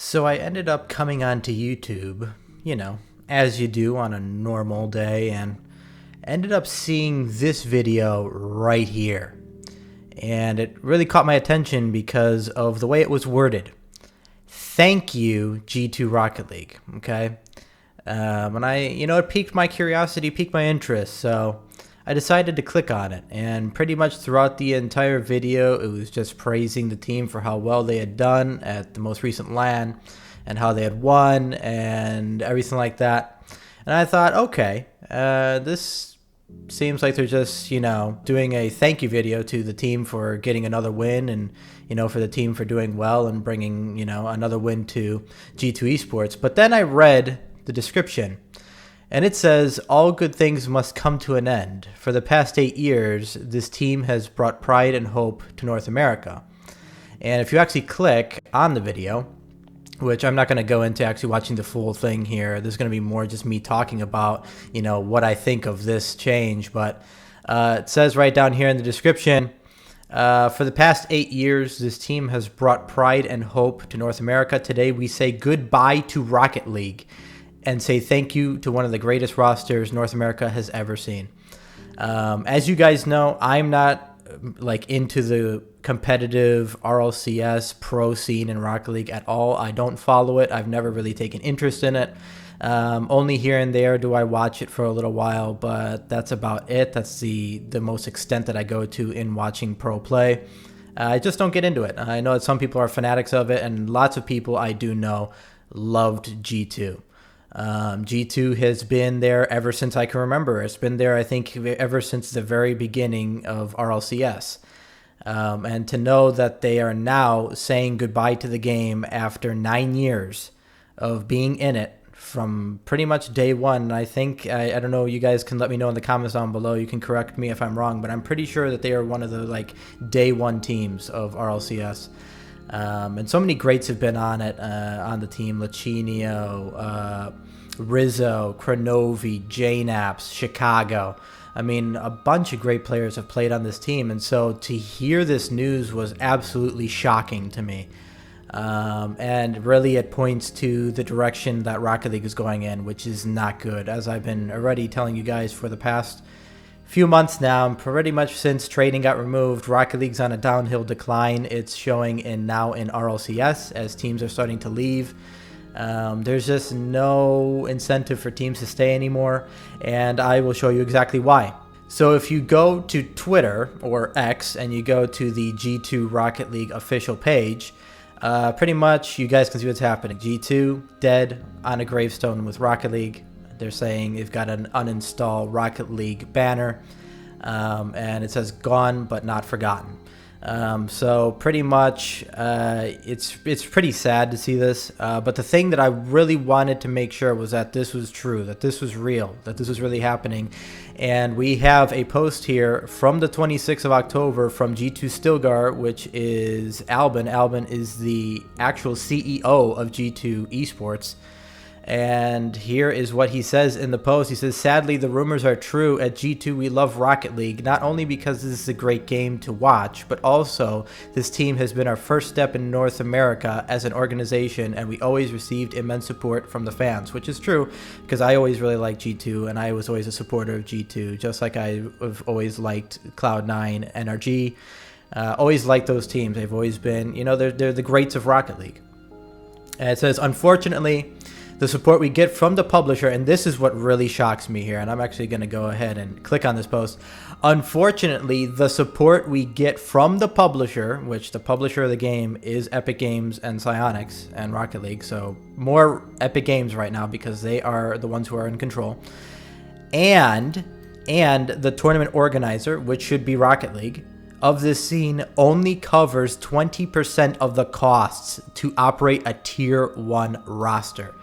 So I ended up coming onto YouTube, as you do on a normal day, and ended up seeing this video right here. And it really caught my attention because of the way it was worded. Thank you, G2 Rocket League. Okay. And it piqued my curiosity, piqued my interest. So I decided to click on it. And pretty much throughout the entire video, it was just praising the team for how well they had done at the most recent LAN and how they had won and everything like that. And I thought, okay, this seems like they're just, doing a thank you video to the team for getting another win and, for the team for doing well and bringing, another win to G2 Esports. But then I read the description, and it says, all good things must come to an end. For the past 8 years, this team has brought pride and hope to North America. And if you actually click on the video, which I'm not going to go into actually watching the full thing here, there's going to be more just me talking about, what I think of this change. But it says right down here in the description, for the past 8 years, this team has brought pride and hope to North America. Today, we say goodbye to Rocket League and say thank you to one of the greatest rosters North America has ever seen. As you guys know, I'm not into the competitive RLCS pro scene in Rocket League at all. I don't follow it. I've never really taken interest in it. Only here and there do I watch it for a little while, but that's about it. That's the most extent that I go to in watching pro play. I just don't get into it. I know that some people are fanatics of it, and lots of people I do know loved G2. G2 has been there ever since I can remember. It's been there, I think, ever since the very beginning of RLCS. And to know that they are now saying goodbye to the game after 9 years of being in it from pretty much day one. I think, I don't know, you guys can let me know in the comments down below. You can correct me if I'm wrong, but I'm pretty sure that they are one of the day one teams of RLCS. And so many greats have been on it, on the team. Lachinio, Rizzo, Cronovi, JNaps, Chicago. I mean, a bunch of great players have played on this team. And so to hear this news was absolutely shocking to me. And really it points to the direction that Rocket League is going in, which is not good. As I've been already telling you guys for the past few months now, pretty much since trading got removed, Rocket League's on a downhill decline. It's showing now in RLCS as teams are starting to leave. There's just no incentive for teams to stay anymore, and I will show you exactly why. So if you go to Twitter or X and you go to the G2 Rocket League official page, pretty much you guys can see what's happening. G2 dead on a gravestone with Rocket League. They're saying they've got an uninstall Rocket League banner, and it says gone but not forgotten. So pretty much it's pretty sad to see this, but the thing that I really wanted to make sure was that this was true, that this was real, that this was really happening. And we have a post here from the 26th of October from G2 Stilgar, which is Albin. Albin is the actual CEO of G2 Esports. And here is what he says in the post. He says, sadly, the rumors are true. At G2, we love Rocket League, not only because this is a great game to watch, but also this team has been our first step in North America as an organization, and we always received immense support from the fans, which is true, because I always really liked G2, and I was always a supporter of G2, just like I've always liked Cloud9, NRG. Always liked those teams. They've always been, they're the greats of Rocket League. And it says, unfortunately, the support we get from the publisher, and this is what really shocks me here, and I'm actually going to go ahead and click on this post. Unfortunately, the support we get from the publisher, which the publisher of the game is Epic Games and Psyonix and Rocket League, so more Epic Games right now because they are the ones who are in control, and the tournament organizer, which should be Rocket League, of this scene only covers 20% of the costs to operate a Tier 1 roster.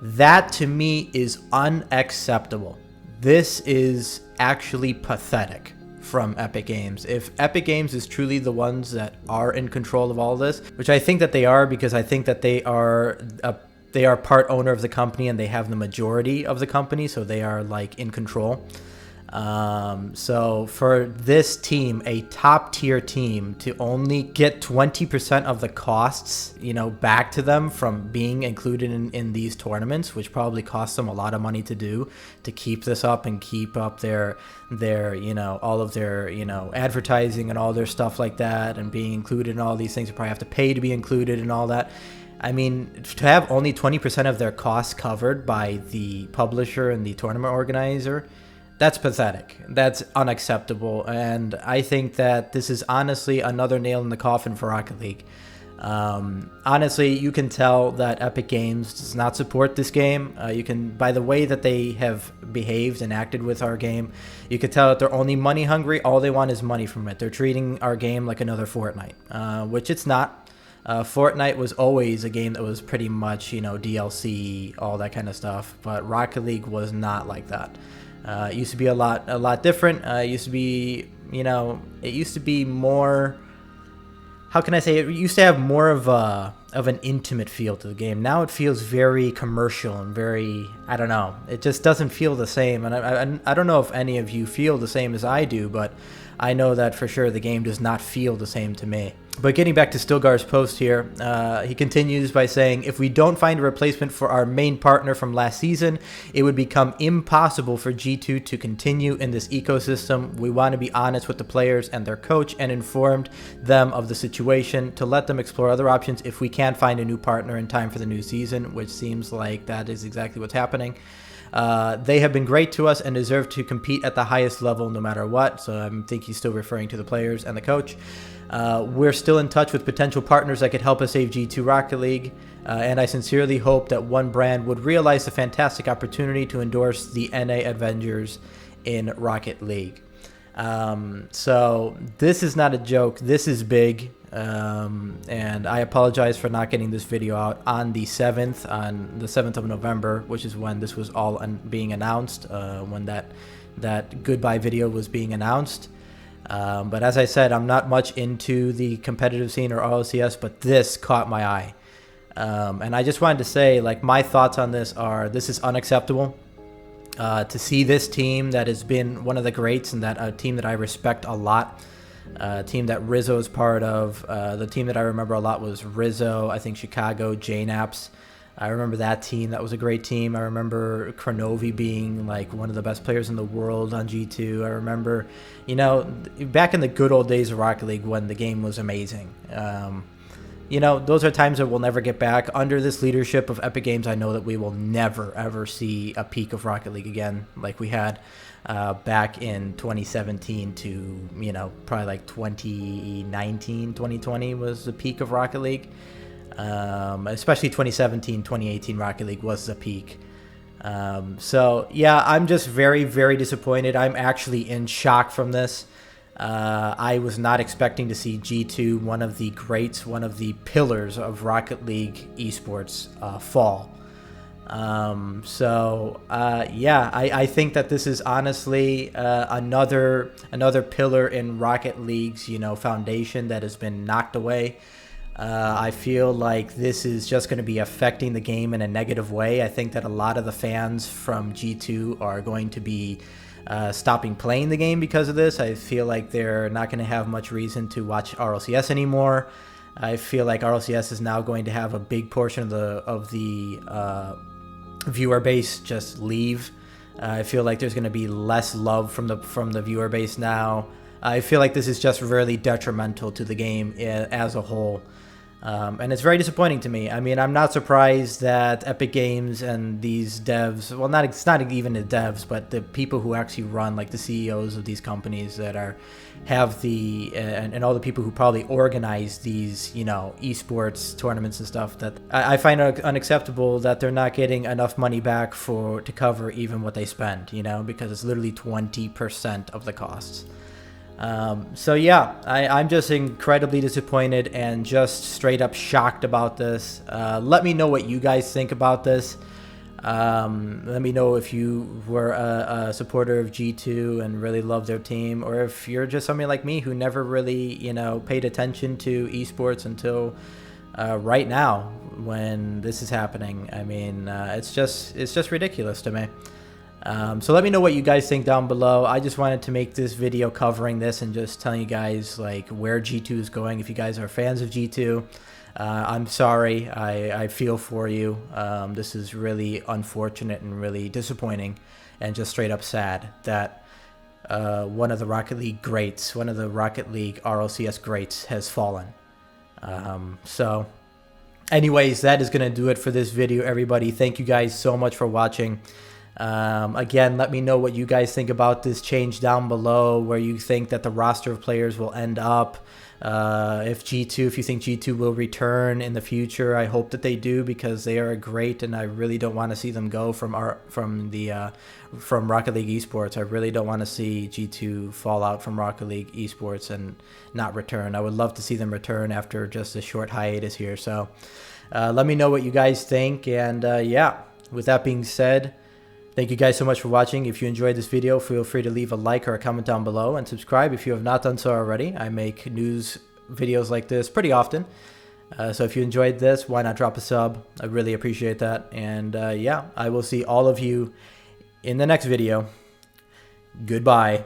That, to me, is unacceptable. This is actually pathetic from Epic Games. If Epic Games is truly the ones that are in control of all this, which I think that they are, because I think that they are part owner of the company and they have the majority of the company, so they are in control. So for this team, a top tier team, to only get 20% of the costs, back to them from being included in these tournaments, which probably costs them a lot of money to do, to keep this up and keep up their all of their, advertising and all their stuff like that, and being included in all these things. You probably have to pay to be included and all that. I mean, to have only 20% of their costs covered by the publisher and the tournament organizer, that's pathetic. That's unacceptable. And I think that this is honestly another nail in the coffin for Rocket League. Honestly, you can tell that Epic Games does not support this game. You can, by the way that they have behaved and acted with our game, you can tell that they're only money hungry. All they want is money from it. They're treating our game like another Fortnite, which it's not. Fortnite was always a game that was pretty much, DLC, all that kind of stuff. But Rocket League was not like that. It used to be a lot different. It used to be, it used to be more, how can I say it? It used to have more of an intimate feel to the game. Now it feels very commercial and very, I don't know. It just doesn't feel the same. And I don't know if any of you feel the same as I do, but I know that for sure the game does not feel the same to me. But getting back to Stilgar's post here, he continues by saying, if we don't find a replacement for our main partner from last season, it would become impossible for G2 to continue in this ecosystem. We want to be honest with the players and their coach and informed them of the situation to let them explore other options if we can't find a new partner in time for the new season, which seems like that is exactly what's happening. They have been great to us and deserve to compete at the highest level no matter what. So I think he's still referring to the players and the coach. We're still in touch with potential partners that could help us save G2 Rocket League. And I sincerely hope that one brand would realize the fantastic opportunity to endorse the NA Avengers in Rocket League. So this is not a joke. This is big. And I apologize for not getting this video out on the 7th of November, which is when this was all being announced, when that goodbye video was being announced. But as I said, I'm not much into the competitive scene or RLCS, but this caught my eye. And I just wanted to say, my thoughts on this are, this is unacceptable. To see this team that has been one of the greats, and that a team that I respect a lot, a team that Rizzo is part of. The team that I remember a lot was Rizzo, I think Chicago, JNAPS. I remember that team. That was a great team. I remember Kronovi being one of the best players in the world on G2. I remember, back in the good old days of Rocket League when the game was amazing. Those are times that we'll never get back. Under this leadership of Epic Games, I know that we will never, ever see a peak of Rocket League again like we had back in 2017 to, probably 2019, 2020 was the peak of Rocket League. Especially 2017, 2018 Rocket League was the peak. So, yeah, I'm just very, very disappointed. I'm actually in shock from this. I was not expecting to see G2, one of the greats, one of the pillars of Rocket League esports, fall. I think that this is honestly another pillar in Rocket League's, foundation that has been knocked away. I feel like this is just going to be affecting the game in a negative way. I think that a lot of the fans from G2 are going to be stopping playing the game because of this. I feel like they're not going to have much reason to watch RLCS anymore. I feel like RLCS is now going to have a big portion of the viewer base just leave. I feel like there's going to be less love from the viewer base now. I feel like this is just really detrimental to the game as a whole. And it's very disappointing to me. I mean, I'm not surprised that Epic Games and these devs, well, it's not even the devs, but the people who actually run, the CEOs of these companies that have and all the people who probably organize these, esports tournaments and stuff, that I find it unacceptable that they're not getting enough money back to cover even what they spend, because it's literally 20% of the costs. I'm just incredibly disappointed and just straight up shocked about this. Let me know what you guys think about this. Let me know if you were a supporter of G2 and really loved their team, or if you're just somebody like me who never really, paid attention to esports until right now when this is happening. I mean, it's just ridiculous to me. So let me know what you guys think down below. I just wanted to make this video covering this and just telling you guys like where G2 is going. If you guys are fans of G2, I'm sorry. I feel for you. This is really unfortunate and really disappointing and just straight up sad that one of the Rocket League greats, one of the Rocket League RLCS greats has fallen. So anyways, that is going to do it for this video, everybody. Thank you guys so much for watching. Again, let me know what you guys think about this change down below, where you think that the roster of players will end up. If you think G2 will return in the future, I hope that they do, because they are great, and I really don't want to see them go from Rocket League Esports. I really don't want to see G2 fall out from Rocket League Esports and not return. I would love to see them return after just a short hiatus here. So let me know what you guys think, and yeah, with that being said, thank you guys so much for watching. If you enjoyed this video, feel free to leave a like or a comment down below, and subscribe if you have not done so already. I make news videos like this pretty often. So if you enjoyed this, why not drop a sub? I really appreciate that. And yeah, I will see all of you in the next video. Goodbye.